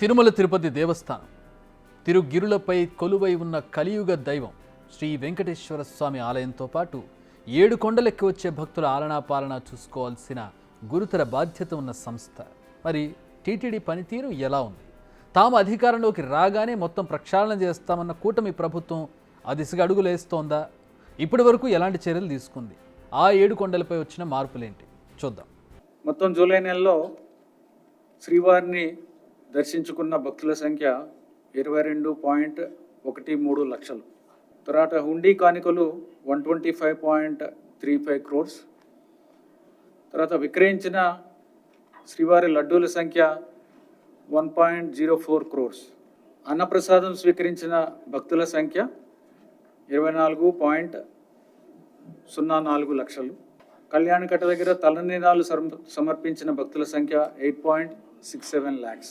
తిరుమల తిరుపతి దేవస్థానం తిరుగిరులపై కొలువై ఉన్న కలియుగ దైవం శ్రీ వెంకటేశ్వర స్వామి ఆలయంతో పాటు 7 కొండలెక్కి వచ్చే భక్తుల ఆలనా పాలన చూసుకోవాల్సిన గురుతర బాధ్యత ఉన్న సంస్థ. మరి టీటీడీ పనితీరు ఎలా ఉంది? తాము అధికారంలోకి రాగానే మొత్తం ప్రక్షాళన చేస్తామన్న కూటమి ప్రభుత్వం ఆ దిశగా అడుగులేస్తోందా? ఇప్పటి వరకు ఎలాంటి చర్యలు తీసుకుంది? ఆ 7 కొండలపై వచ్చిన మార్పులేంటి చూద్దాం. మొత్తం జూలై నెలలో శ్రీవారిని దర్శించుకున్న భక్తుల సంఖ్య 22.13 లక్షలు. తర్వాత హుండీ కానుకలు 125.35 crores. తర్వాత విక్రయించిన శ్రీవారి లడ్డూల సంఖ్య 1.04 crores. అన్నప్రసాదం స్వీకరించిన భక్తుల సంఖ్య 24.04 లక్షలు. కళ్యాణకట్ట దగ్గర తలనీలాలు సమర్పించిన భక్తుల సంఖ్య 8.67 lakhs.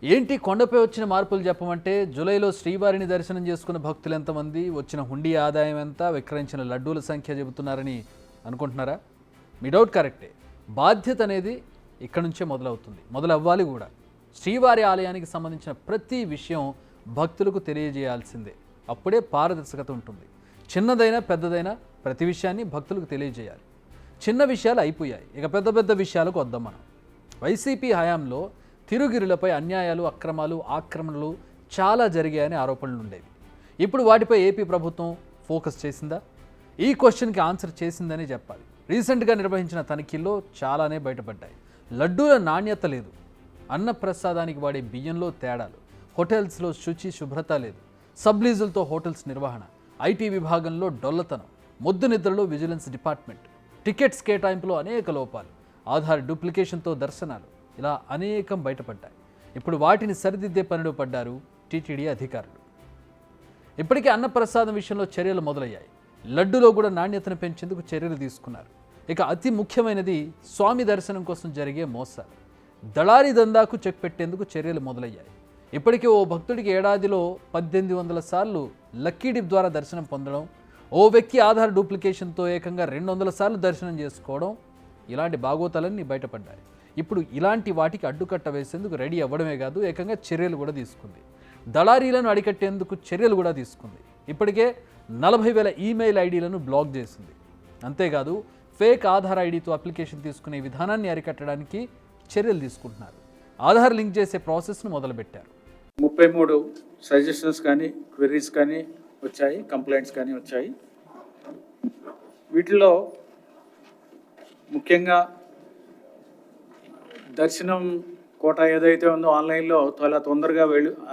ఏంటి కొండపై వచ్చిన మార్పులు చెప్పమంటే, జూలైలో శ్రీవారిని దర్శనం చేసుకున్న భక్తులు ఎంతమంది, వచ్చిన హుండీ ఆదాయం ఎంత, విక్రయించిన లడ్డూల సంఖ్య చెబుతున్నారని అనుకుంటున్నారా? మీ డౌట్ కరెక్టే. బాధ్యత అనేది ఇక్కడ నుంచే మొదలవ్వాలి కూడా. శ్రీవారి ఆలయానికి సంబంధించిన ప్రతి విషయం భక్తులకు తెలియజేయాల్సిందే. అప్పుడే పారదర్శకత ఉంటుంది. చిన్నదైనా పెద్దదైనా ప్రతి విషయాన్ని భక్తులకు తెలియజేయాలి. చిన్న విషయాలు అయిపోయాయి, ఇక పెద్ద పెద్ద విషయాలకు వద్దాం మనం. వైసీపీ హయాంలో తిరుగిరులపై అన్యాయాలు, అక్రమాలు, ఆక్రమణలు చాలా జరిగాయని ఆరోపణలు ఉండేవి. ఇప్పుడు వాటిపై ఏపీ ప్రభుత్వం ఫోకస్ చేసిందా? ఈ క్వశ్చన్కి ఆన్సర్ చేసిందని చెప్పాలి. రీసెంట్గా నిర్వహించిన తనిఖీల్లో చాలానే బయటపడ్డాయి. లడ్డూల నాణ్యత లేదు, అన్నప్రసాదానికి వాడే బియ్యంలో తేడాలు, హోటల్స్లో శుచి శుభ్రత లేదు, సబ్లీజులతో హోటల్స్ నిర్వహణ, ఐటీ విభాగంలో డొల్లతనం, మొద్దు నిద్రలో విజిలెన్స్ డిపార్ట్మెంట్, టికెట్స్ కేటాయింపులో అనేక లోపాలు, ఆధార్ డూప్లికేషన్తో దర్శనాలు, ఇలా అనేకం బయటపడ్డాయి. ఇప్పుడు వాటిని సరిదిద్దే పనిలో పడ్డారు టీటీడీ అధికారులు. ఇప్పటికే అన్నప్రసాదం విషయంలో చర్యలు మొదలయ్యాయి. లడ్డులో కూడా నాణ్యతను పెంచేందుకు చర్యలు తీసుకున్నారు. ఇక అతి ముఖ్యమైనది స్వామి దర్శనం కోసం జరిగే మోసాలు, దళారీ దందాకు చెక్ పెట్టేందుకు చర్యలు మొదలయ్యాయి. ఇప్పటికే ఓ భక్తుడికి ఏడాదిలో 1800 సార్లు లక్కీ డిప్ ద్వారా దర్శనం పొందడం, ఓ వ్యక్తి ఆధార్ డూప్లికేషన్తో ఏకంగా 200 సార్లు దర్శనం చేసుకోవడం, ఇలాంటి బాగోతాలన్నీ బయటపడ్డాయి. ఇప్పుడు ఇలాంటి వాటికి అడ్డుకట్ట వేసేందుకు రెడీ అవ్వడమే కాదు, ఏకంగా చర్యలు కూడా తీసుకుంది. దళారీలను అడికట్టేందుకు చర్యలు కూడా తీసుకుంది. ఇప్పటికే 40,000 ఈమెయిల్ ఐడీలను బ్లాక్ చేసింది. అంతేకాదు ఫేక్ ఆధార్ ఐడితో అప్లికేషన్ తీసుకునే విధానాన్ని అరికట్టడానికి చర్యలు తీసుకుంటున్నారు. ఆధార్ లింక్ చేసే ప్రాసెస్ను మొదలుపెట్టారు. 33 సజెషన్స్ కానీ, క్వెరీస్ కానీ వచ్చాయి, కంప్లైంట్స్ కానీ వచ్చాయి. వీటిలో ముఖ్యంగా దర్శనం కోట ఏదైతే ఉందో ఆన్లైన్లో చాలా తొందరగా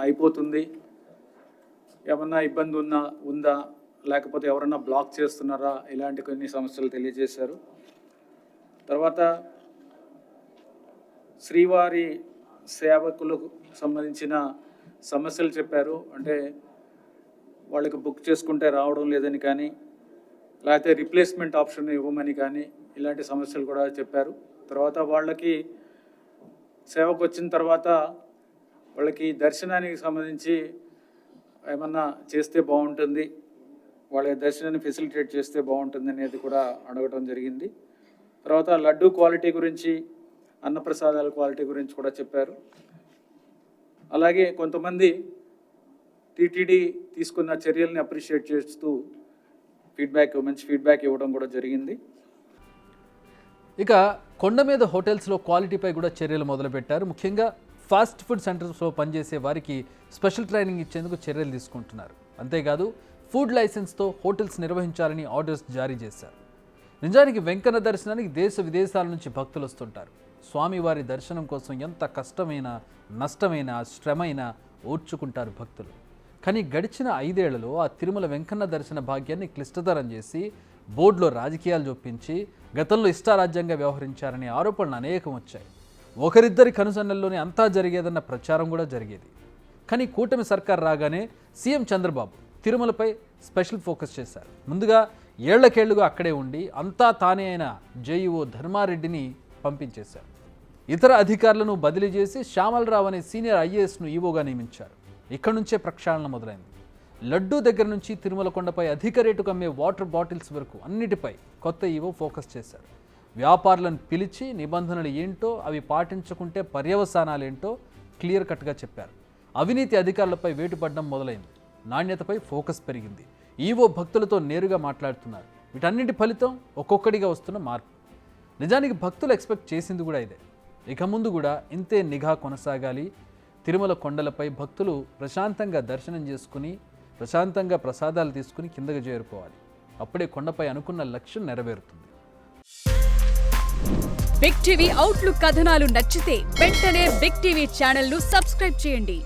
అయిపోతుంది, ఏమన్నా ఇబ్బంది ఉందా, లేకపోతే ఎవరన్నా బ్లాక్ చేస్తున్నారా, ఇలాంటి కొన్ని సమస్యలు తెలియజేశారు. తర్వాత శ్రీవారి సేవకులకు సంబంధించిన సమస్యలు చెప్పారు. అంటే వాళ్ళకి బుక్ చేసుకుంటే రావడం లేదని కానీ, లేకపోతే రిప్లేస్మెంట్ ఆప్షన్ ఇవ్వమని కానీ, ఇలాంటి సమస్యలు కూడా చెప్పారు. తర్వాత వాళ్ళకి సేవకు వచ్చిన తర్వాత వాళ్ళకి దర్శనానికి సంబంధించి ఏమన్నా చేస్తే బాగుంటుంది, వాళ్ళ దర్శనాన్ని ఫెసిలిటేట్ చేస్తే బాగుంటుంది అనేది కూడా అడగడం జరిగింది. తర్వాత లడ్డు క్వాలిటీ గురించి, అన్నప్రసాదాల క్వాలిటీ గురించి కూడా చెప్పారు. అలాగే కొంతమంది టీటీడీ తీసుకున్న చర్యల్ని అప్రిషియేట్ చేస్తూ మంచి ఫీడ్బ్యాక్ ఇవ్వడం కూడా జరిగింది. ఇక కొండ మీద హోటల్స్లో క్వాలిటీపై కూడా చర్యలు మొదలుపెట్టారు. ముఖ్యంగా ఫాస్ట్ ఫుడ్ సెంటర్స్లో పనిచేసే వారికి స్పెషల్ ట్రైనింగ్ ఇచ్చేందుకు చర్యలు తీసుకుంటున్నారు. అంతేకాదు ఫుడ్ లైసెన్స్తో హోటల్స్ నిర్వహించాలని ఆర్డర్స్ జారీ చేశారు. నిజానికి వెంకన్న దర్శనానికి దేశ విదేశాల నుంచి భక్తులు వస్తుంటారు. స్వామివారి దర్శనం కోసం ఎంత కష్టమైన, నష్టమైన, శ్రమైన ఓర్చుకుంటారు భక్తులు. కానీ గడిచిన 5 ఏళ్లలో ఆ తిరుమల వెంకన్న దర్శన భాగ్యాన్ని క్లిష్టతరం చేసి బోర్డులో రాజకీయాలు చొప్పించి గతంలో ఇష్టారాజ్యంగా వ్యవహరించారనే ఆరోపణలు అనేకం వచ్చాయి. ఒకరిద్దరి కనుసన్నల్లోనే అంతా జరిగేదన్న ప్రచారం కూడా జరిగేది. కానీ కూటమి సర్కార్ రాగానే సీఎం చంద్రబాబు తిరుమలపై స్పెషల్ ఫోకస్ చేశారు. ముందుగా ఏళ్లకేళ్లుగా అక్కడే ఉండి అంతా తానే అయిన జేఈఓ ధర్మారెడ్డిని పంపించేశారు. ఇతర అధికారులను బదిలీ చేసి శ్యామలరావు అనే సీనియర్ ఐఏఎస్ను ఈవోగా నియమించారు. ఇక్కడి నుంచే ప్రక్షాళన మొదలైంది. లడ్డూ దగ్గర నుంచి తిరుమల కొండపై అధిక రేటుకు అమ్మే వాటర్ బాటిల్స్ వరకు అన్నిటిపై కొత్త ఈవో ఫోకస్ చేశారు. వ్యాపారులను పిలిచి నిబంధనలు ఏంటో, అవి పాటించకుంటే పర్యవసానాలు ఏంటో క్లియర్ కట్గా చెప్పారు. అవినీతి అధికారులపై వేటు పడడం మొదలైంది. నాణ్యతపై ఫోకస్ పెరిగింది. ఈవో భక్తులతో నేరుగా మాట్లాడుతున్నారు. వీటన్నింటి ఫలితం ఒక్కొక్కడిగా వస్తున్న మార్పు. నిజానికి భక్తులు ఎక్స్పెక్ట్ చేసింది కూడా ఇదే. ఇక ముందు కూడా ఇంతే నిఘా కొనసాగాలి. తిరుమల కొండలపై భక్తులు ప్రశాంతంగా దర్శనం చేసుకుని, ప్రశాంతంగా ప్రసాదాలు తీసుకుని కిందకు చేరుకోవాలి. అప్పుడే కొండపై అనుకున్న లక్ష్యం నెరవేరుతుంది. బిగ్ టీవీ అవుట్లుక్ కథనాలు నచ్చితే వెంటనే బిగ్ టీవీ ఛానల్ ను సబ్స్క్రైబ్ చేయండి.